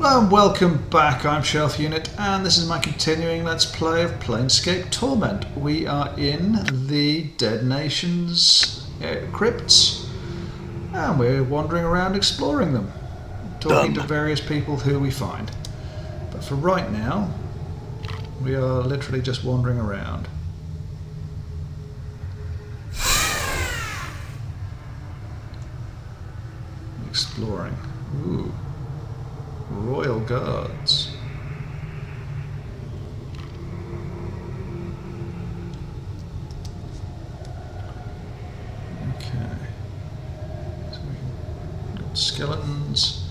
Hello and welcome back, I'm Shelf Unit, and this is my continuing Let's Play of Planescape Torment. We are in the Dead Nations crypts, and we're wandering around exploring them, talking to various people who we find. But for right now, we are literally just wandering around. Exploring. Ooh. Royal Guards. Okay. So we've got skeletons.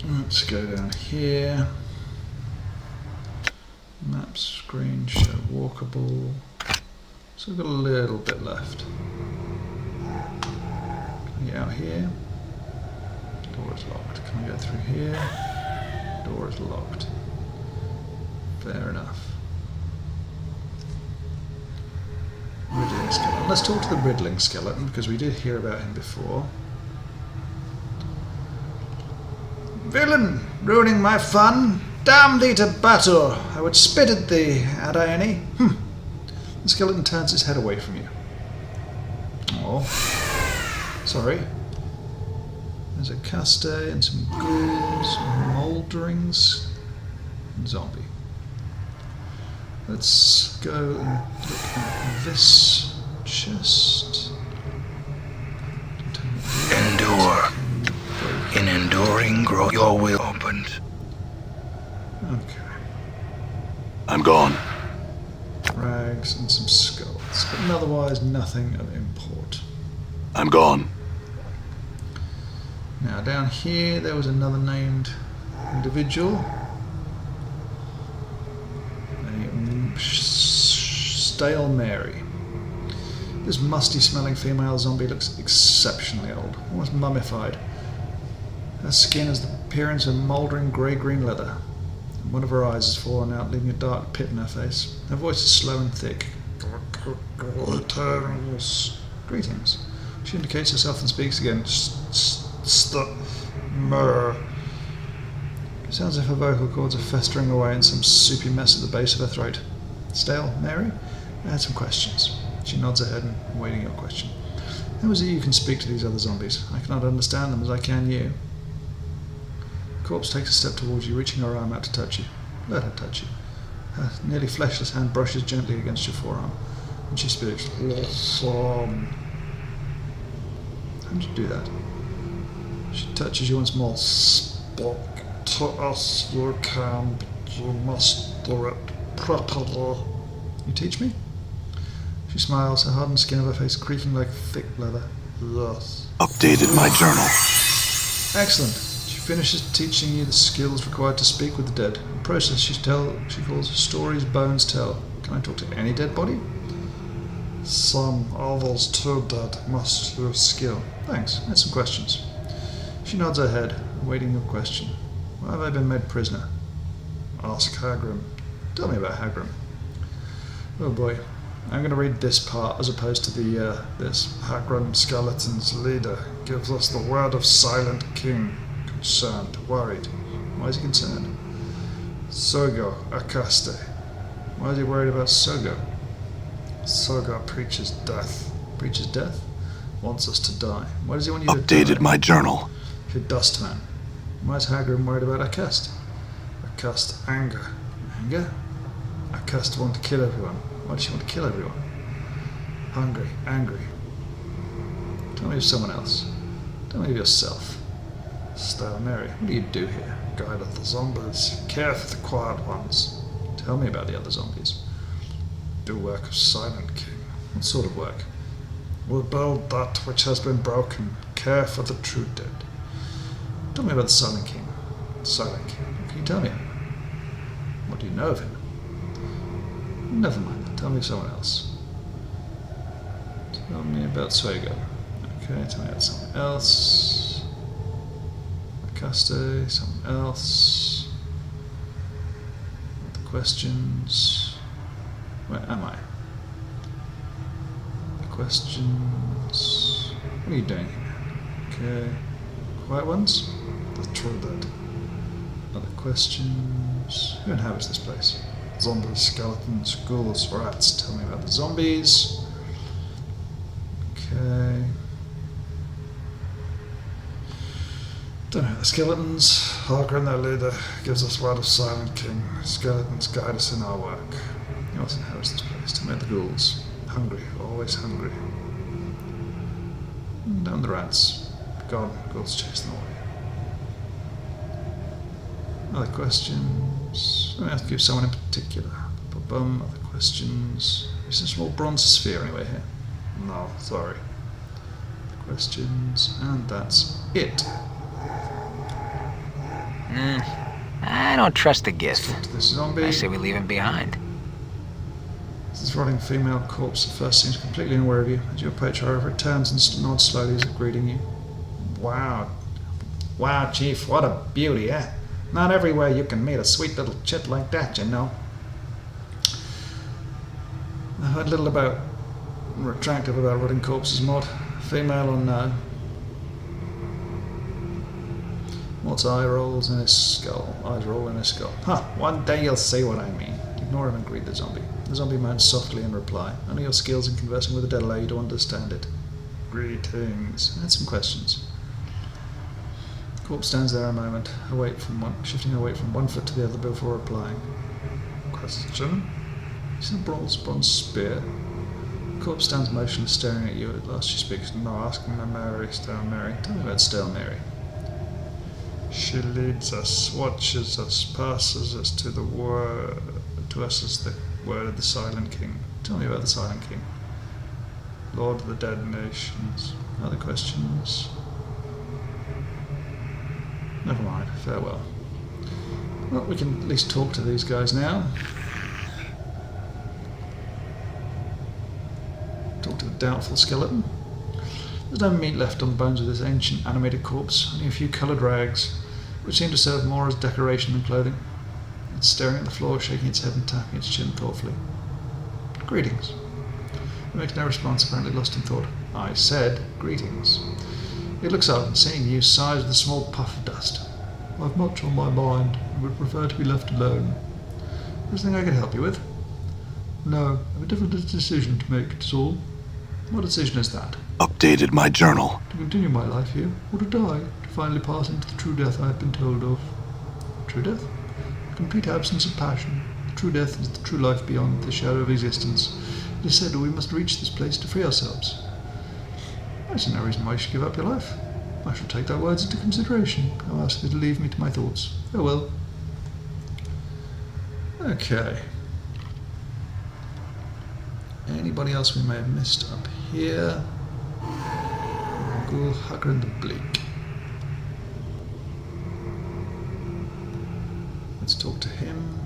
Let's go down here. Map screen, show walkable. So we've got a little bit left. Can we get out here? Door is locked. Can we go through here? Door is locked. Fair enough. Riddling skeleton. Let's talk to the riddling skeleton because we did hear about him before. Villain, ruining my fun. Damn thee to battle. I would spit at thee, had I any. The skeleton turns his head away from you. Oh. Sorry. There's a caste and some ghouls, moulderings, and zombie. Let's go and look at this chest. Endure. In enduring, grow your will opened. Okay. I'm gone. Rags and some skulls, but otherwise nothing of import. I'm gone. Now down here there was another named individual. Stale Mary. This musty smelling female zombie looks exceptionally old, almost mummified. Her skin has the appearance of mouldering grey-green leather. And one of her eyes has fallen out, leaving a dark pit in her face. Her voice is slow and thick. Greetings. She indicates herself and speaks again. It sounds as if her vocal cords are festering away in some soupy mess at the base of her throat. Stale, Mary? I had some questions. She nods her head and awaiting your question. How is it you can speak to these other zombies? I cannot understand them as I can you. The corpse takes a step towards you, reaching her arm out to touch you. Let her touch you. Her nearly fleshless hand brushes gently against your forearm, and she speaks. How did you do that? She touches you once more. Spoke to us you can, but you must do it properly. You teach me? She smiles, her hardened skin of her face creaking like thick leather. Yes. Updated my journal. Excellent. She finishes teaching you the skills required to speak with the dead. In the process she calls stories bones tell. Can I talk to any dead body? Some others too dead must use skill. Thanks. I had some questions. She nods her head, awaiting your question. Why have I been made prisoner? Ask Hagrim. Tell me about Hagrim. Oh boy. I'm going to read this part as opposed to the this. Hagrim, Skeleton's leader, gives us the word of Silent King. Concerned, worried. Why is he concerned? Sogo, Akaste. Why is he worried about Sogo? Sogo preaches death. Preaches death? Wants us to die. Why does he want you to die? Updated my journal. You're Dustman. Why is Hagrim worried about Akast? Akast, anger. Anger? Akast want to kill everyone. Why does she want to kill everyone? Hungry, angry. Tell me of someone else. Tell me of yourself. Stale Mary, what do you do here? Guide of the zombies. Care for the quiet ones. Tell me about the other zombies. Do work of Silent King. What sort of work? We'll build that which has been broken. Care for the true dead. Tell me about the Silent King. Silent King. What can you tell me? What do you know of him? Never mind. Tell me someone else. Tell me about Suego. Okay, tell me about someone else. Acaste, someone else. The questions. Where am I? The questions. What are you doing here? Okay. Quiet ones? That's true that. Other questions? Who inhabits this place? Zombies, skeletons, ghouls, rats. Tell me about the zombies. Okay. Don't know. The skeletons. Hargrim, their leader, gives us word of Silent King. Skeletons guide us in our work. Who else inhabits this place? Tell me about the ghouls. Hungry, always hungry. Down the rats. Gone. Ghouls chase them away. Other questions? Let me ask you someone in particular. Bum. Other questions? Is this a small bronze sphere anywhere here? No, sorry. Questions, and that's it. I don't trust the gift. Talk to this zombie. I say we leave him behind. This rotting female corpse at first seems completely unaware of you. As you approach, however, it turns and nods slowly as if greeting you. Wow. Wow, Chief, what a beauty, eh? Not everywhere you can meet a sweet little chit like that, you know. I've heard little about attractive about rotting corpses, Maud. Female or no? Maud's eye rolls in his skull. Eyes roll in his skull. Huh, one day you'll see what I mean. Ignore him and greet the zombie. The zombie moans softly in reply. Only your skills in conversing with the dead allow you to understand it. Greetings. And some questions. The corpse stands there a moment, shifting her weight from one foot to the other before replying. Question? You see a bronze spear? The corpse stands motionless, staring at you. At last she speaks. No, asking Mary, Stale Mary. Tell me about Stale Mary. She leads us, watches us, passes us to the word, to us as the word of the Silent King. Tell me about the Silent King. Lord of the dead nations. Other questions? Never mind. Farewell. Well, we can at least talk to these guys now. Talk to the doubtful skeleton. There's no meat left on the bones of this ancient animated corpse, only a few coloured rags, which seem to serve more as decoration than clothing. It's staring at the floor, shaking its head and tapping its chin thoughtfully. Greetings. It makes no response, apparently lost in thought. I said greetings. It looks up and seeing you sighs with a small puff of dust. I've much on my mind and would prefer to be left alone. Is there anything I can help you with? No, I have a different decision to make, it's all. What decision is that? Updated my journal. To continue my life here, or to die, to finally pass into the true death I have been told of. True death? The complete absence of passion. The true death is the true life beyond the shadow of existence. It is said that we must reach this place to free ourselves. I see no reason why you should give up your life. I shall take thy words into consideration. I'll ask thee to leave me to my thoughts. Farewell. Okay. Anybody else we may have missed up here? Ghoul, Hagrid the Bleak. Let's talk to him.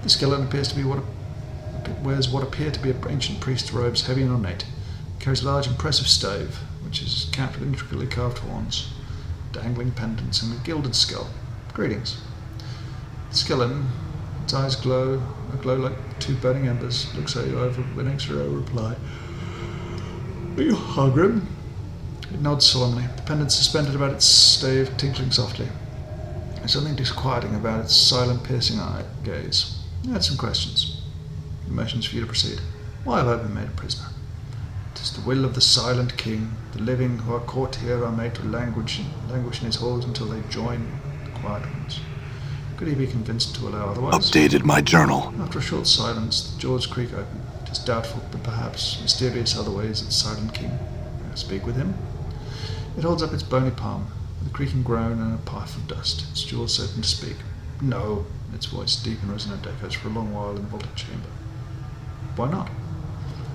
The skeleton appears to be wears what appear to be ancient priest's robes, heavy and ornate. He carries a large, impressive stave, which is capped with intricately carved horns, dangling pendants, and a gilded skull. Greetings. The skeleton, its eyes glow like two burning embers, looks at you over an extra reply. Are you Hagrid? It nods solemnly, the pendant suspended about its stave tinkling softly. There's something disquieting about its silent, piercing eye gaze. I had some questions. He motions for you to proceed. Why have I been made a prisoner? It is the will of the Silent King. The living who are caught here are made to languish in his halls until they join the quiet ones. Could he be convinced to allow otherwise? Updated my journal. After a short silence, the jaws creak open. It is doubtful, but perhaps mysterious other ways that the Silent King. May I speak with him? It holds up its bony palm, with a creaking groan and a puff of dust. Its jaws open to speak. No, its voice deep and resonant echoes for a long while in the vaulted chamber. Why not?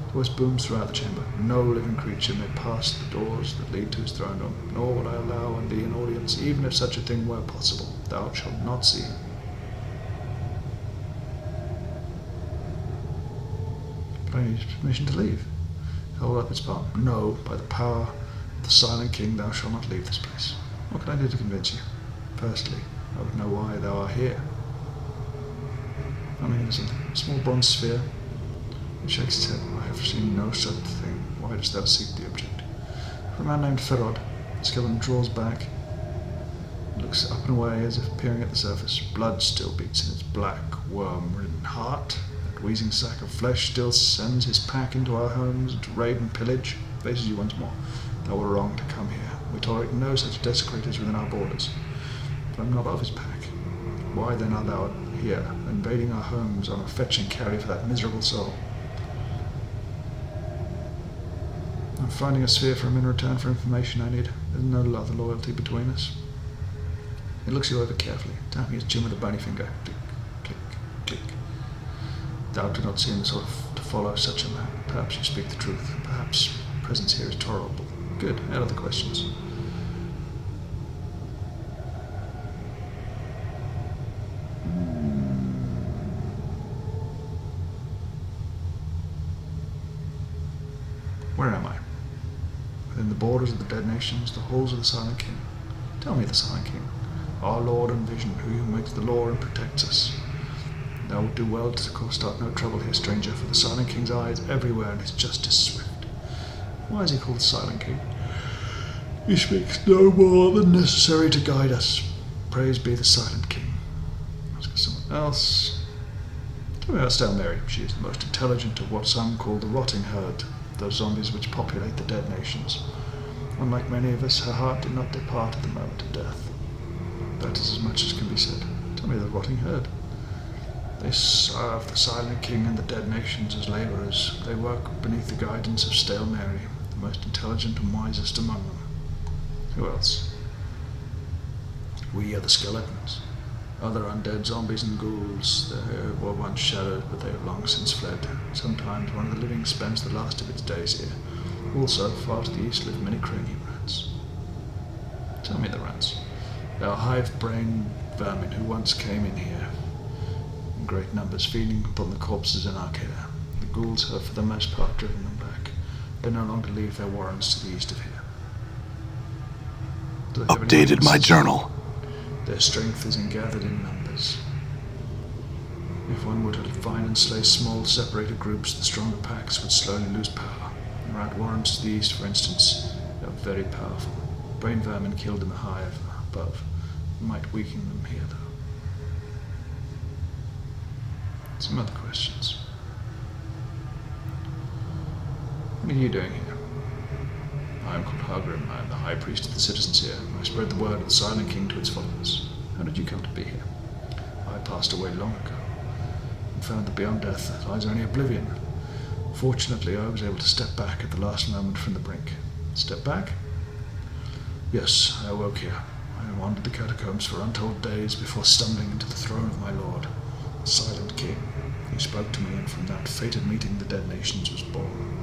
The voice booms throughout the chamber. No living creature may pass the doors that lead to his throne room, nor would I allow on thee an audience, even if such a thing were possible. Thou shalt not see him. But I need permission to leave. Hold up its palm. No, by the power of the Silent King, thou shalt not leave this place. What can I do to convince you? Firstly, I would know why thou art here. I mean, innocent. A small bronze sphere. It shakes its head. I have seen no such thing. Why dost thou seek the object? For a man named Ferrod. The skeleton draws back, looks up and away as if peering at the surface. Blood still beats in its black, worm-ridden heart. That wheezing sack of flesh still sends his pack into our homes to raid and pillage. Faces you once more. Thou were wrong to come here. We tolerate no such desecrators within our borders. But I'm not of his pack. Why then art thou here, invading our homes on a fetch and carry for that miserable soul? I'm finding a sphere for him in return for information I need. There's no other loyalty between us. He looks you over carefully, tapping his chin with a bony finger. Click, click, click. Thou do not seem the sort to follow such a man. Perhaps you speak the truth. Perhaps presence here is tolerable. Good. Any other questions? Where am I? Within the borders of the dead nations, the halls of the Silent King. Tell me, the Silent King, our Lord and Vision, who makes the law and protects us. Thou would do well to start no trouble here, stranger, for the Silent King's eye is everywhere and his justice swift. Why is he called the Silent King? He speaks no more than necessary to guide us. Praise be the Silent King. Ask someone else. Tell me about Stale Mary. She is the most intelligent of what some call the rotting herd, those zombies which populate the dead nations. Unlike many of us, her heart did not depart at the moment of death. That is as much as can be said. Tell me the rotting herd. They serve the Silent King and the dead nations as labourers. They work beneath the guidance of Stale Mary, the most intelligent and wisest among them. Who else? We are the skeletons. Other undead zombies and ghouls. They were once shadows, but they have long since fled. Sometimes one of the living spends the last of its days here. Also, far to the east live many cranium rats. Tell me the rats. They are hive-brained vermin who once came in here in great numbers, feeding upon the corpses in our care. The ghouls have for the most part driven them back. They no longer leave their warrens to the east of here. Updated my journal. Their strength is gathered in numbers. If one were to find and slay small, separated groups, the stronger packs would slowly lose power. The rat warrens to the east, for instance, are very powerful. Brain vermin killed in the hive above might weaken them here, though. Some other questions. What are you doing here? I am called Hargrim. I am the High Priest of the citizens here. I spread the word of the Silent King to its followers. How did you come to be here? I passed away long ago, and found that beyond death lies only oblivion. Fortunately, I was able to step back at the last moment from the brink. Step back? Yes, I awoke here. I wandered the catacombs for untold days before stumbling into the throne of my lord, the Silent King. He spoke to me, and from that fated meeting the dead nations was born.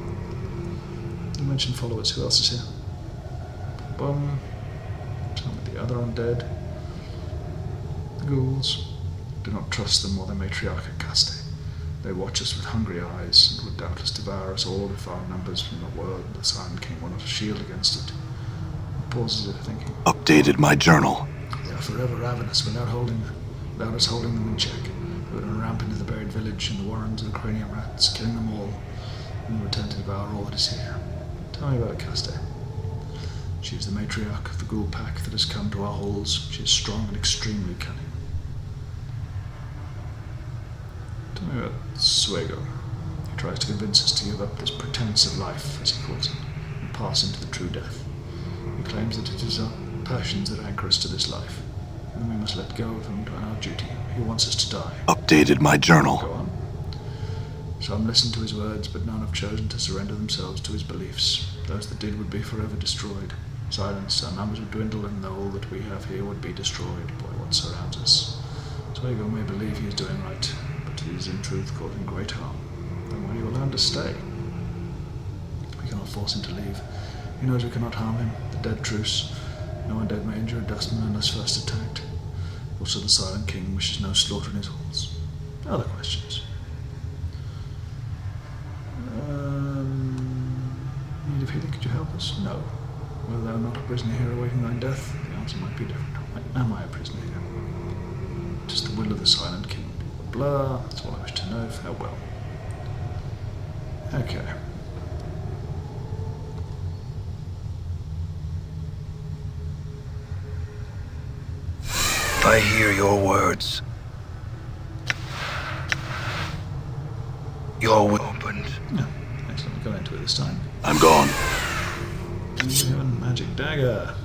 You mentioned followers. Who else is here? Bum. Tell me the other undead. The ghouls. Do not trust them or their matriarch Caste. They watch us with hungry eyes and would doubtless devour us all if our numbers from the world the Silent King were not a shield against it. He pauses it, thinking. Updated my journal. They are forever ravenous without us holding them in check. They would unramp into the buried village and the warrens of the cranium rats, killing them all, and return to devour all that is here. Tell me about Caste. She is the matriarch of the ghoul pack that has come to our halls. She is strong and extremely cunning. Tell me about Suego. He tries to convince us to give up this pretense of life, as he calls it, and pass into the true death. He claims that it is our passions that anchor us to this life, and we must let go of him to our duty. He wants us to die. Updated my journal. Go on. Some listen to his words, but none have chosen to surrender themselves to his beliefs. Those that did would be forever destroyed. Silence, our numbers would dwindle, and all that we have here would be destroyed by what surrounds us. Suego may believe he is doing right, but he is in truth causing great harm. Then why do you allow him to stay? We cannot force him to leave. He knows we cannot harm him. The dead truce. No undead may injure a dustman unless first attacked. Also, the Silent King wishes no slaughter in his halls. Other questions? Need of healing, could you help us? No. Were thou not a prisoner here awaiting thy death? The answer might be different. Am I a prisoner here? It is the will of the Silent King. Blah, that's all I wish to know. Farewell. Okay. I hear your words. Your will opened. Yeah, excellent. We got into it this time. I'm gone. And we have a magic dagger.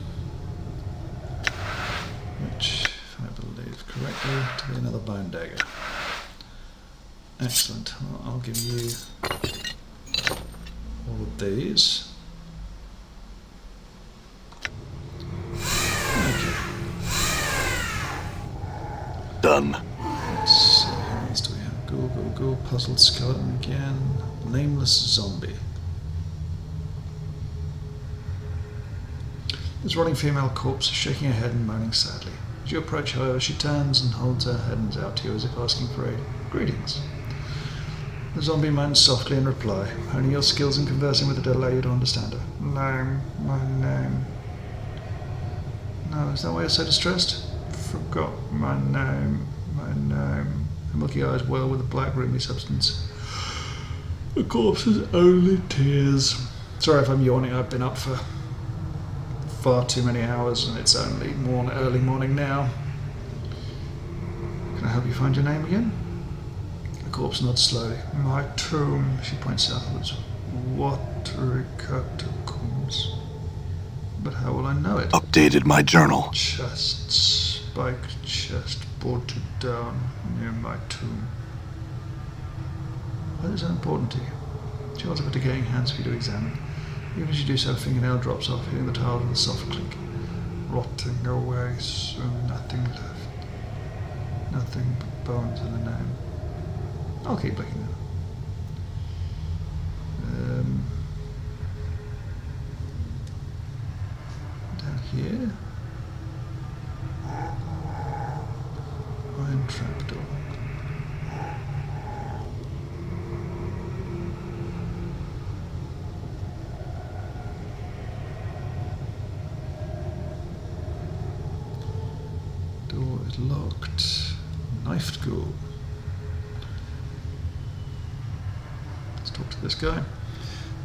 Which, if I believe correctly, to be another bone dagger. Excellent. Well, I'll give you all of these. Okay. Done. Let's see, who else do we have? Ghoul, puzzled skeleton again. Nameless zombie. This rotting female corpse is shaking her head and moaning sadly. As you approach, however, she turns and holds her hands out to you as if asking for aid. Greetings. The zombie moans softly in reply. Only your skills in conversing with the dead allow you to understand her. Name, my name. No, is that why you're so distressed? Forgot my name, my name. Her milky eyes whirl with a black, roomy substance. The corpse's only tears. Sorry if I'm yawning, I've been up for far too many hours and it's only early morning now. Can I help you find your name again? The corpse nods slowly. My tomb, she points southwards. Watery catacombs. But how will I know it? Updated my journal. Chest, spiked chest, bolted down near my tomb. Why is that important to you? She holds up her decaying hands for you to examine. Even as you do so, a fingernail drops off, hitting the tile with a soft click. Rotting away, soon nothing left. Nothing but bones and a name. I'll keep looking at it. Down here. Iron trapdoor. Door is locked. Knifed ghoul. Let's talk to this guy.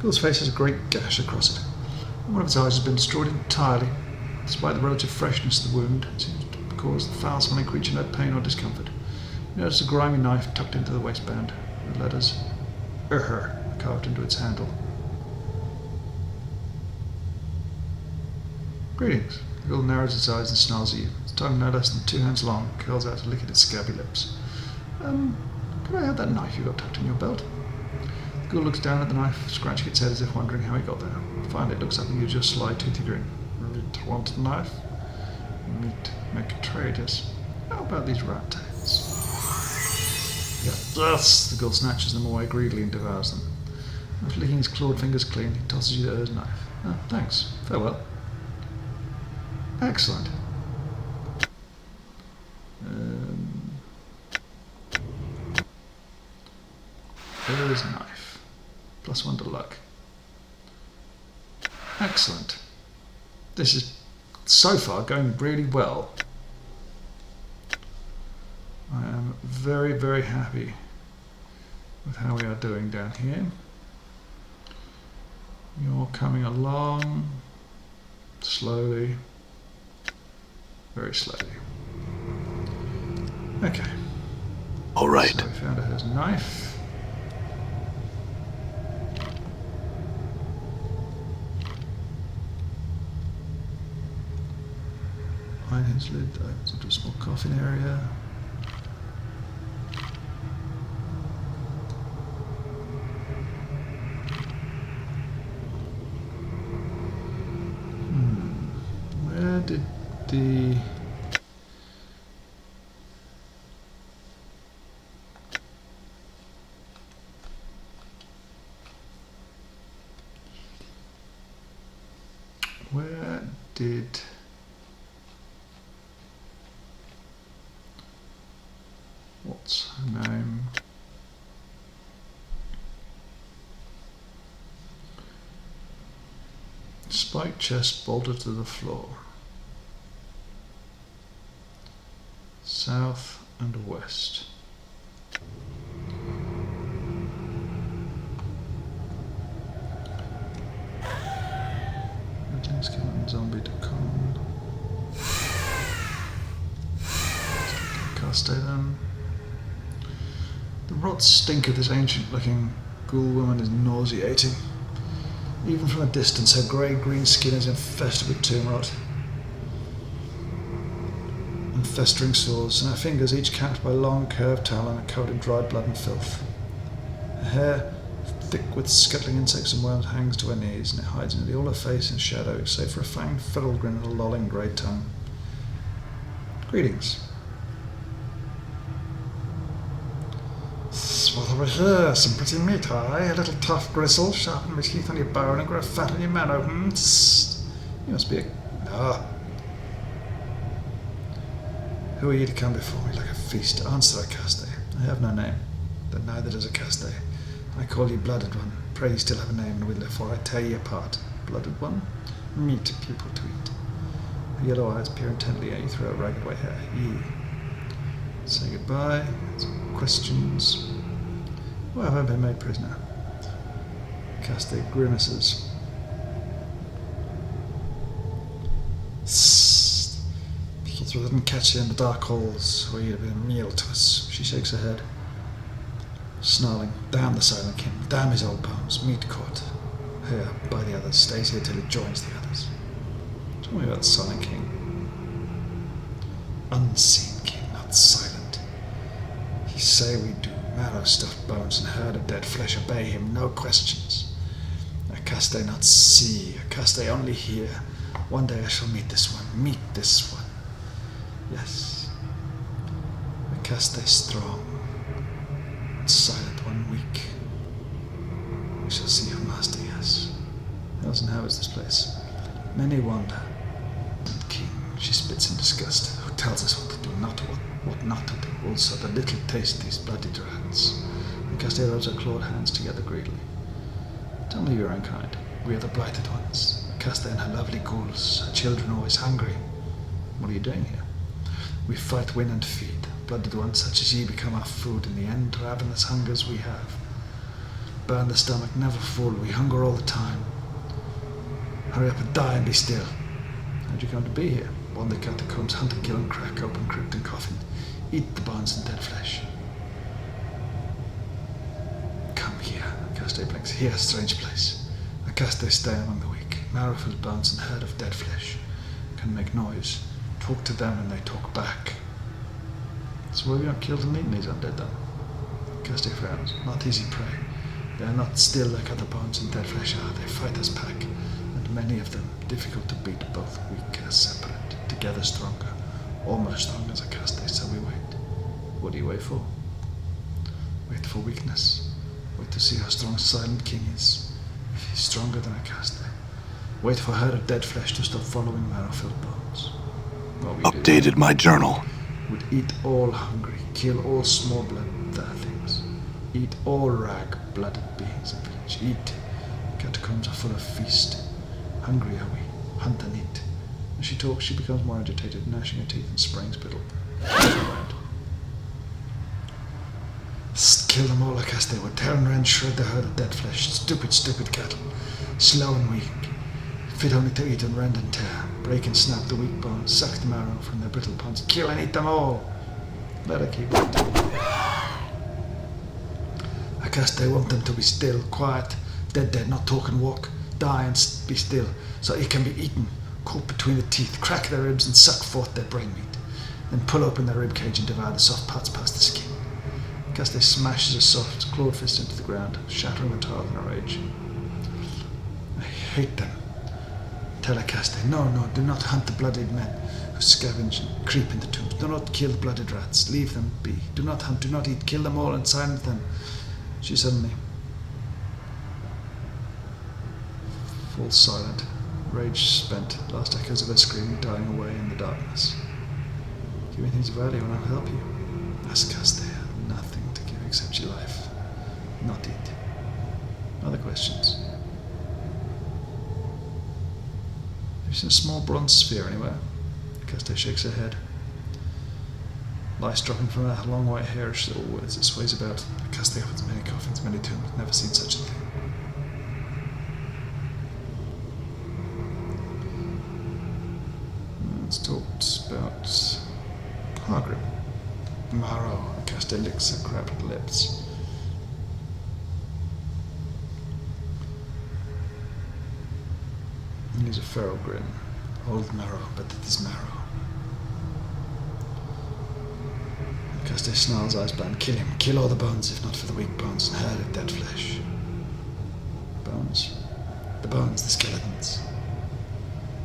Ghoul's face has a great gash across it. One of its eyes has been destroyed entirely. Despite the relative freshness of the wound, it seems to cause the foul-smelling creature no pain or discomfort. You notice a grimy knife tucked into the waistband, with the letters carved into its handle. Greetings. The ghoul narrows its eyes and snarls at you. Its tongue, no less than 2 hands long, curls out to lick at its scabby lips. Could I have that knife you got tucked in your belt? The ghoul looks down at the knife, scratching its head as if wondering how he got there. Finally, it looks up and gives you a sly, toothy grin. Meat want knife? Meat make a trade, yes. How about these rat tails? Yes! The ghoul snatches them away greedily and devours them. After licking his clawed fingers clean, he tosses you the knife. Oh, thanks. Farewell. Excellent. There's knife. +1 to luck. Excellent. This is so far going really well. I am very, very happy with how we are doing down here. You're coming along slowly, very slowly. Okay. All right. So we found out his knife. Iron hinge lid opens into a small coffin area. Where did the... Where did... What's her name? Spiked chest bolted to the floor. South and west. Skeleton zombie to con. I'll stay then. The rot stink of this ancient-looking ghoul woman is nauseating. Even from a distance, her grey-green skin is infested with tomb rot and festering sores, and her fingers, each capped by long curved talon, are covered in dried blood and filth. Her hair, thick with scuttling insects and worms, hangs to her knees, and it hides nearly all her face in shadow, save for a fanged feral grin and a lolling grey tongue. Greetings. What over here? Some pretty meat, aye? A little tough gristle, sharpen my teeth on your bone and grow fat on your marrow. You must be a... No. Who are you to come before me like a feast? Answer, Acaste. I have no name, but neither does Acaste. I call you Blooded One. Pray you still have a name, and will therefore I tear you apart. Blooded One? Meat people to eat. Her yellow eyes peer intently at you through her ragged white hair. Ye. Say goodbye. Some questions. Why have I been made prisoner? Acaste grimaces. People didn't catch you in the dark halls, where you'd have been a meal to us. She shakes her head, snarling. Damn the Silent King. Damn his old bones. Meat caught here by the others. Stays here till it joins the others. Tell me about the Silent King. Unseen king, not silent. He say we do. Marrow stuffed bones and herd of dead flesh obey him, no questions. Acaste not see, Acaste only hear. One day I shall meet this one. Yes. Acaste strong, and Silent One weak. We shall see your master, yes. How's and how is this place? Many wander. King, she spits in disgust. Who tells us what to do, not what not to do? Also, the little taste these bloody rats. Acaste rubs her clawed hands together greedily. Tell me your own kind. We are the blighted ones. Acaste and her lovely ghouls, her children always hungry. What are you doing here? We fight, win, and feed. Blooded ones such as ye become our food. In the end, ravenous hungers we have. Burn the stomach, never full. We hunger all the time. Hurry up and die and be still. How'd you come to be here? Wander catacombs, hunt and kill and crack open crypt and coffin. Eat the bones and dead flesh. Come here, Acaste blinks. Here, strange place. Acaste stay among the weak. Marrowful bones and herd of dead flesh. Can make noise. Talk to them and they talk back. So why have you not killed and eaten these undead then? Acaste frowns. Not easy prey. They are not still like other bones and dead flesh are. They fight as pack, and many of them difficult to beat, both weak as separate. Together stronger. Almost strong as Acaste, so we wait. What do you wait for? Wait for weakness. Wait to see how strong Silent King is. If he's stronger than Acaste. Wait for her of dead flesh to stop following marrow-filled bones. What we Updated my journal. Would eat all hungry, kill all small-blooded things. Eat all rag-blooded beings and village. Eat. Catacombs are full of feast. Hungry are we. Hunt and eat. As she talks, she becomes more agitated, gnashing her teeth and spraying spittle. Kill them all, Acaste would. Tear and rend, shred the herd of dead flesh. Stupid, stupid cattle. Slow and weak. Fit only to eat and rend and tear. Break and snap the weak bones. Suck the marrow from their brittle ponds. Kill and eat them all. Let her keep eating. Acaste want them to be still, quiet. Dead, not talk and walk. Die and be still, so it can be eaten. Caught between the teeth, crack their ribs and suck forth their brain meat. Then pull open their rib cage and devour the soft parts past the skin. Acaste smashes a soft, clawed fist into the ground, shattering the tiles in a rage. I hate them. Tell Acaste, no, do not hunt the blooded men who scavenge and creep in the tombs. Do not kill the blooded rats. Leave them be. Do not hunt, do not eat. Kill them all and silence them. She suddenly falls silent. Rage spent, last echoes of her screaming dying away in the darkness. Give me things of value and I'll help you. Ask Acaste, nothing to give except your life. Not eat. Other questions? Have you seen a small bronze sphere anywhere? Acaste shakes her head. Lice dropping from her long white hair as she little words. It sways about. Acaste opens many coffins, many tombs. Never seen such a thing. Let's talk about Hargrim. Marrow. Cast elixir, cracked lips. Here's a feral grin. Old marrow, but it is marrow. Cast a snarls eyes band. Kill him. Kill all the bones, if not for the weak bones and herd of dead flesh. Bones? The bones, the skeletons.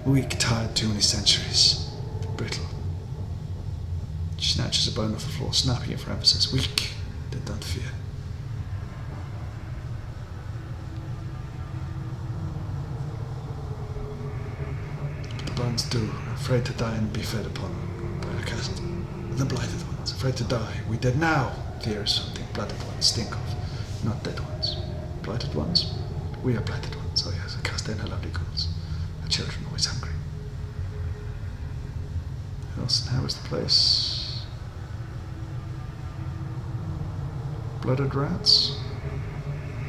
Weak, tired too many centuries. Brittle. She snatches a bone off the floor, snapping it for emphasis. Weak, they don't fear. But the bones do, afraid to die and be fed upon by a cast. The blighted ones, afraid to die. We dead now. Fear is something blighted ones think of, not dead ones. Blighted ones? We are blighted ones. Oh yes, cast in her lovely ghouls. Her children always hungry. Who else and how is the place? Blooded rats?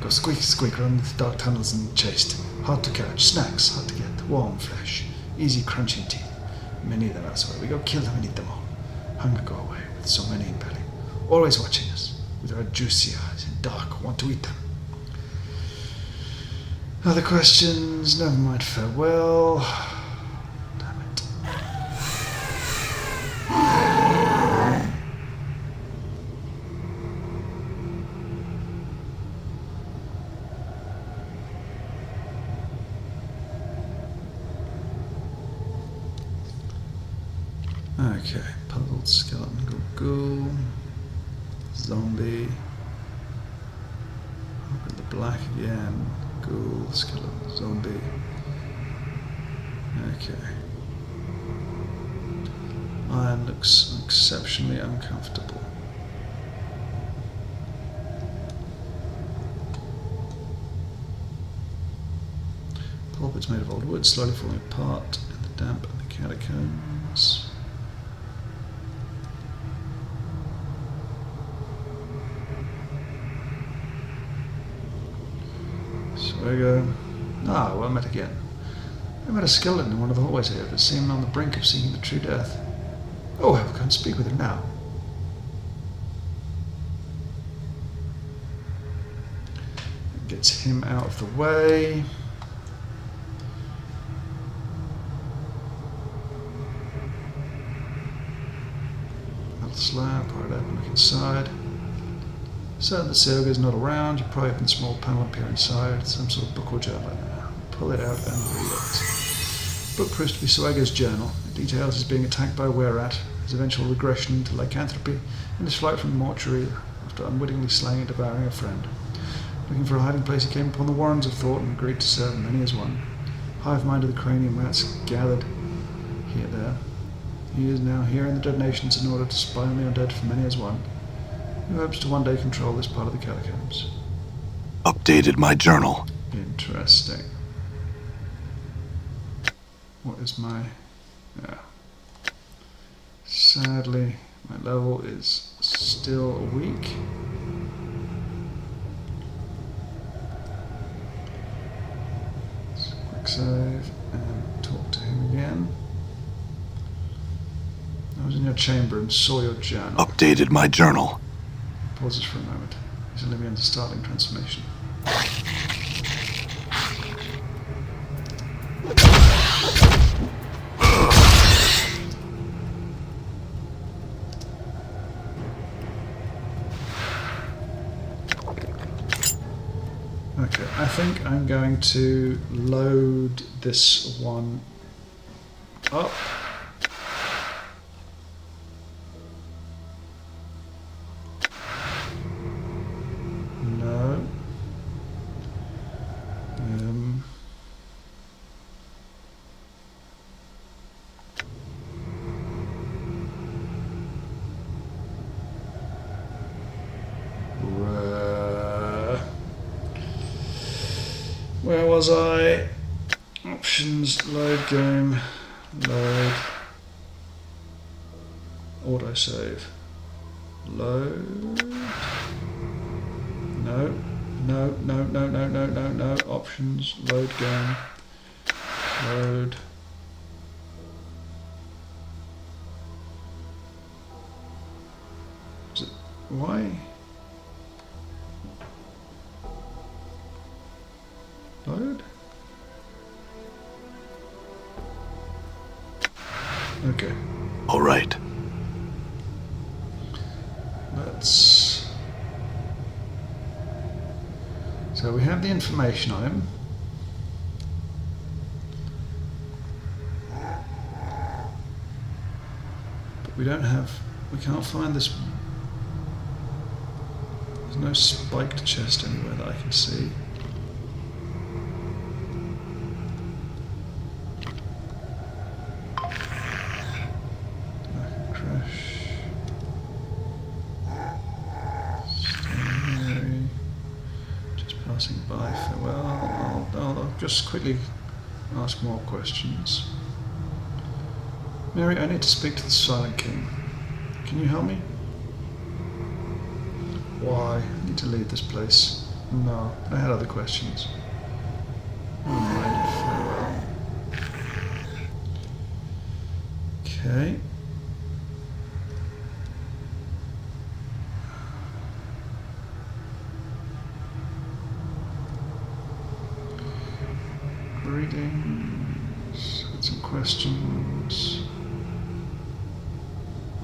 Go squeak, squeak, run the dark tunnels and chased. Hard to catch, snacks, hard to get, warm flesh, easy crunching teeth. Many of them elsewhere. We go kill them and eat them all. Hunger go away with so many in belly. Always watching us, with our juicy eyes and dark, want to eat them. Other questions? Never mind, farewell. Damn it. Okay, puzzled skeleton, ghoul, zombie. Look at the black again. Ghoul, skeleton, zombie. Okay. Iron looks exceptionally uncomfortable. Pulpit's made of old wood, slowly falling apart in the damp of the catacombs. So we go. Well, I met again. I met a skeleton in one of the hallways here, but seemed on the brink of seeing the true death. Oh, I will go and speak with him now. Gets him out of the way. Metal slab, pry it open, look inside. Certain that Serga is not around, you pry open a small panel and peer inside, some sort of book or journal. Pull it out and read it. Book proves to be Suega's journal. It details his being attacked by a were-rat, his eventual regression to lycanthropy, and his flight from the mortuary after unwittingly slaying and devouring a friend. Looking for a hiding place, he came upon the Warrens of Thought and agreed to serve many as one. Hive mind of the cranium rats gathered here there. He is now here in the dead nations in order to spy on the undead for many as one. He hopes to one day control this part of the catacombs. Updated my journal. Interesting. What is my... Yeah. Sadly, my level is still weak. So quick save and talk to him again. I was in your chamber and saw your journal. Updated my journal. Pauses for a moment. He's Olivian's startling transformation. Okay, I think I'm going to load this one up. No. Where was I? Options, load game, load, autosave, load, no, options, load game, load, Why? Load? Okay. All right. Let's... So we have the information on him. But we don't have... We can't find this... There's no spiked chest anywhere that I can see. Passing by, farewell. I'll just quickly ask more questions. Mary, I need to speak to the Silent King. Can you help me? Why? I need to leave this place. No, I had other questions. Never mind, farewell. Okay. Greetings. Got some questions.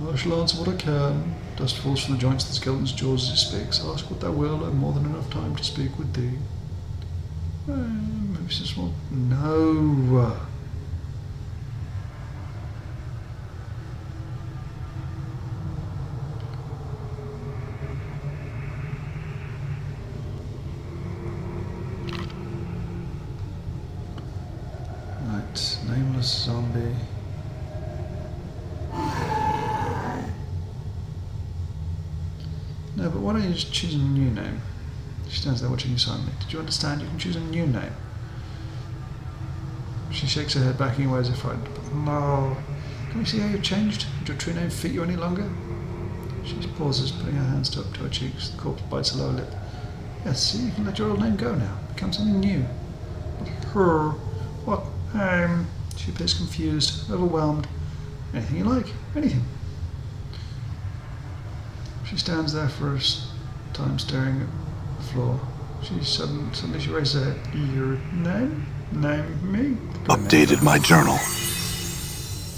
I shall answer what I can. Dust falls from the joints of the skeleton's jaws as he speaks. Ask what thou wilt, I have more than enough time to speak with thee. Maybe some small... No! Right, nameless zombie. No, but why don't you just choose a new name? She stands there watching you silently. Did you understand? You can choose a new name. She shakes her head, backing away as if frightened. But no. Can we see how you've changed? Would your true name fit you any longer? She pauses, putting her hands up to her cheeks. The corpse bites her lower lip. Yes, see, you can let your old name go now. Become something new. But her... What? She appears confused, overwhelmed. Anything you like. Anything. She stands there for a time staring at the floor. Suddenly she raises her head. Your name? Name me? Updated my journal.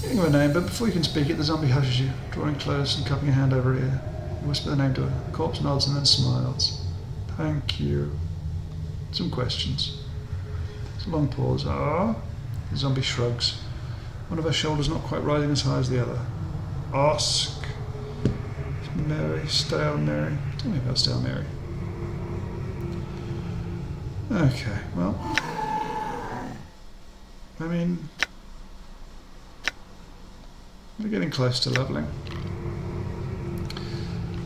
Giving her a name, but before you can speak it, the zombie hushes you, drawing close and cupping a hand over her ear. You whisper the name to her. The corpse nods and then smiles. Thank you. Some questions. It's a long pause. Ah? The zombie shrugs. One of her shoulders not quite rising as high as the other. Ask. Mary, Stale Mary. Tell me about Stale Mary. Okay, well. I mean, we're getting close to leveling.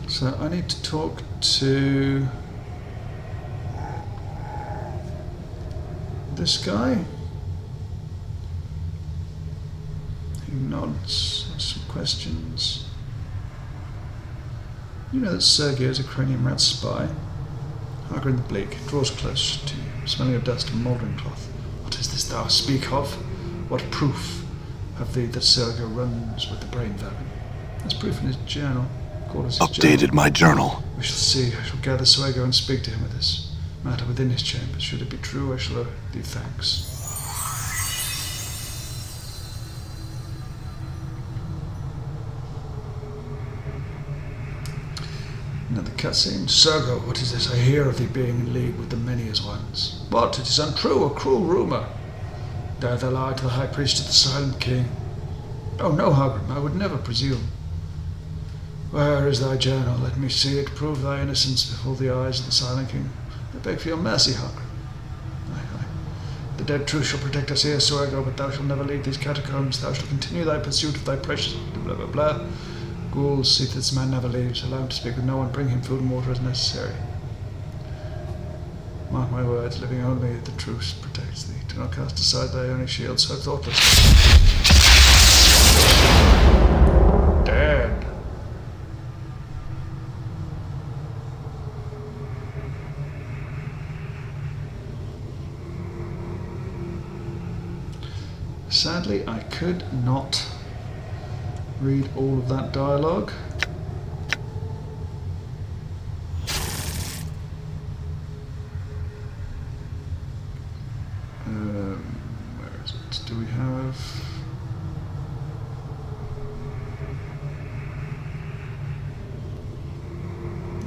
So I need to talk to this guy. He nods, has some questions. You know that Sergei is a cranium rat spy. Harger in the bleak draws close to you, smelling of dust and mouldering cloth. What is this thou speak of? What proof have thee that Sergei runs with the brain vermin? There's proof in his journal. Updated my journal. We shall see. I shall gather Suego and speak to him of this matter within his chambers. Should it be true, I shall owe thee thanks. Another cutscene. Sergo, what is this? I hear of thee being in league with the many as ones. What? It is untrue, a cruel rumour. Dare thou lie to the high priest of the Silent King? Oh no, Hagrim, I would never presume. Where is thy journal? Let me see it. Prove thy innocence before the eyes of the Silent King. I beg for your mercy, Hagrid. Aye. The dead truth shall protect us here, Suego, but thou shalt never leave these catacombs. Thou shalt continue thy pursuit of thy precious... blah blah blah. Ghouls see that this man never leaves. Allow him to speak with no one. Bring him food and water as necessary. Mark my words, living only the truth protects thee. Do not cast aside thy only shield so thoughtless. Dead. Sadly, I could not read all of that dialogue. Do we have...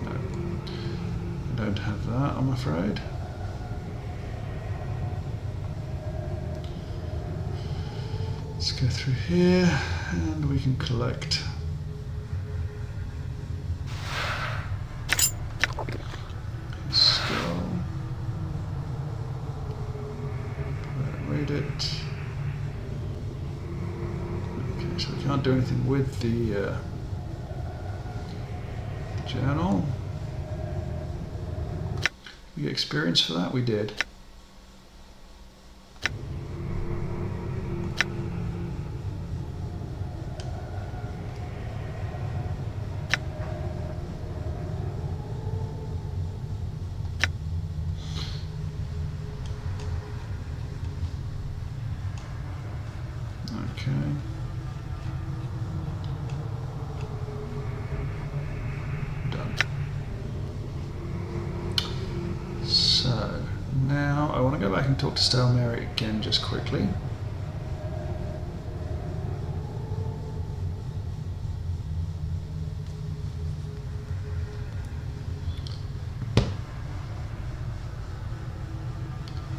No. I don't have that, I'm afraid. Let's go through here and we can collect. Skull. Read it. Okay, so we can't do anything with the journal. We get experience for that? We did. Okay. Done. So, now I want to go back and talk to Stale Mary again just quickly.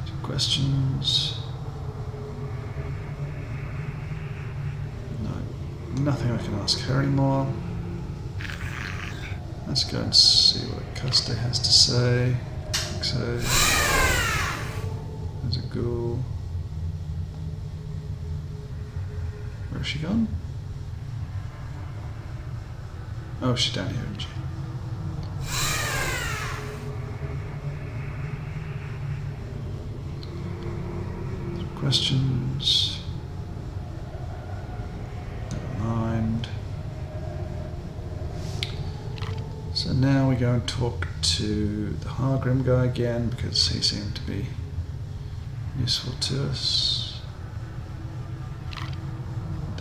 Some questions. Nothing I can ask her anymore. Let's go and see what Custer has to say. So, there's a ghoul. Where has she gone? Oh, she's down here, isn't she? Some questions. So now we go and talk to the Hargrim guy again because he seemed to be useful to us.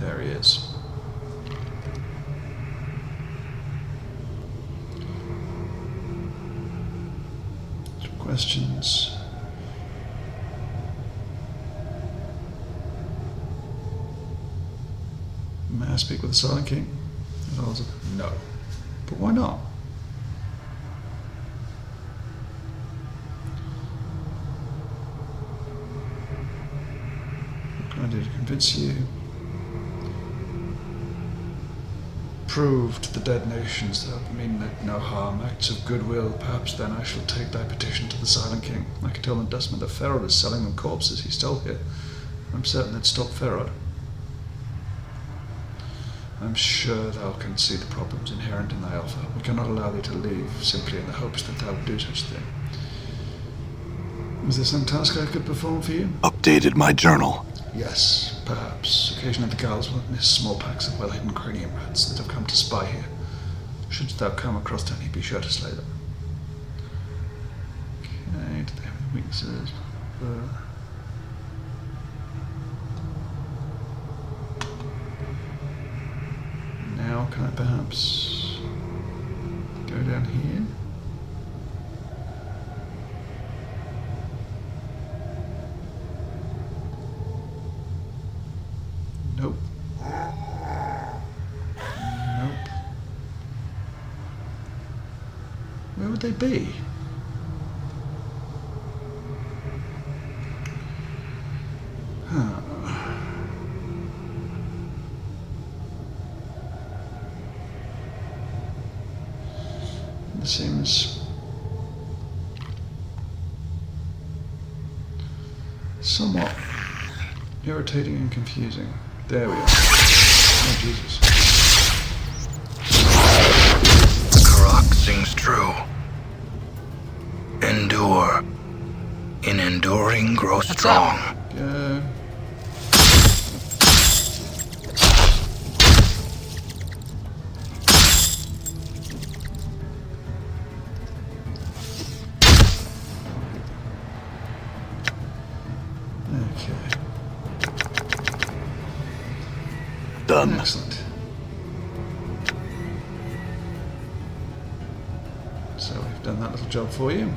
There he is. Some questions. May I speak with the Silent King? And I was like, no. But why not? I did convince you. Prove to the dead nations that mean no harm, acts of goodwill. Perhaps then I shall take thy petition to the Silent King. I can tell them Dustman that Ferrod is selling them corpses he stole here. I'm certain they'd stop Ferrod. I'm sure thou canst see the problems inherent in thy offer. We cannot allow thee to leave simply in the hopes that thou would do such a thing. Was there some task I could perform for you? Updated my journal. Yes, perhaps. Occasionally the girls will miss small packs of well-hidden cranium rats that have come to spy here. Shouldst thou come across any, be sure to slay them. Okay, do they have any weaknesses? Now can I perhaps go down here? Nope. Nope. Where would they be? Huh. This seems somewhat irritating and confusing. There we are. Oh, Jesus. The Karak sings true. Endure. In enduring, grow strong. Go. Okay. Done. Excellent. So we've done that little job for you.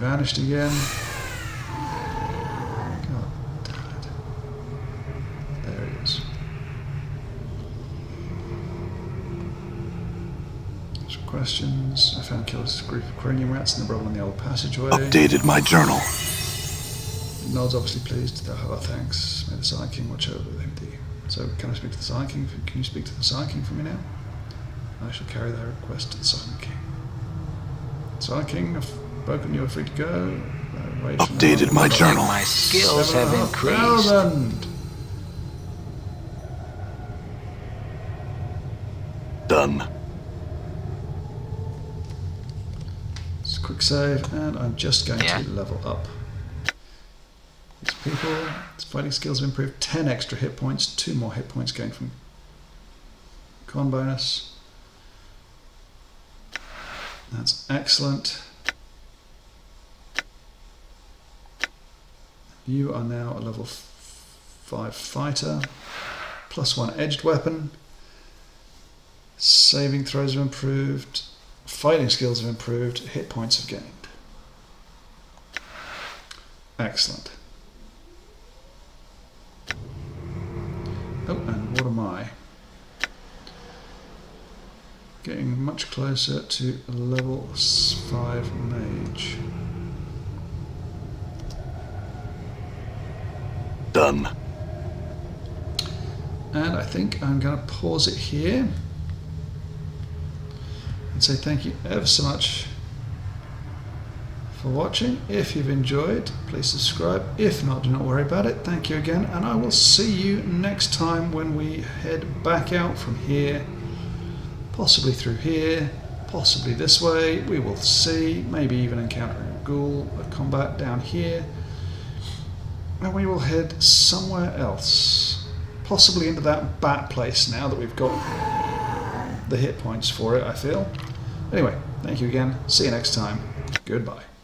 vanished again. God damn it. There he is. Some questions. I found killed a group of cranium rats in the rubble in the old passageway. Updated my journal. Nod's obviously pleased. Oh, thanks. May the Silent King watch over him. So, can I speak to the Silent King? Can you speak to the Silent King for me now? I shall carry thy request to the Silent King. Silent King, I've spoken. You are free to go. Updated my journal. My skills have increased. 7,500. Done. It's a quick save, and I'm just going to level up. These people, his fighting skills have improved 10 extra hit points, 2 more hit points gained from con bonus. That's excellent. You are now a level 5 fighter, +1 edged weapon. Saving throws have improved, fighting skills have improved, hit points have gained. Excellent. Oh, and what am I? Getting much closer to level 5 mage. Done. And I think I'm going to pause it here and say thank you ever so much for watching. If you've enjoyed, please subscribe. If not, do not worry about it. Thank you again, and I will see you next time when we head back out from here, possibly through here, possibly this way. We will see. Maybe even encountering a ghoul, a combat down here, and we will head somewhere else, possibly into that bat place now that we've got the hit points for it, I feel. Anyway, thank you again. See you next time. Goodbye.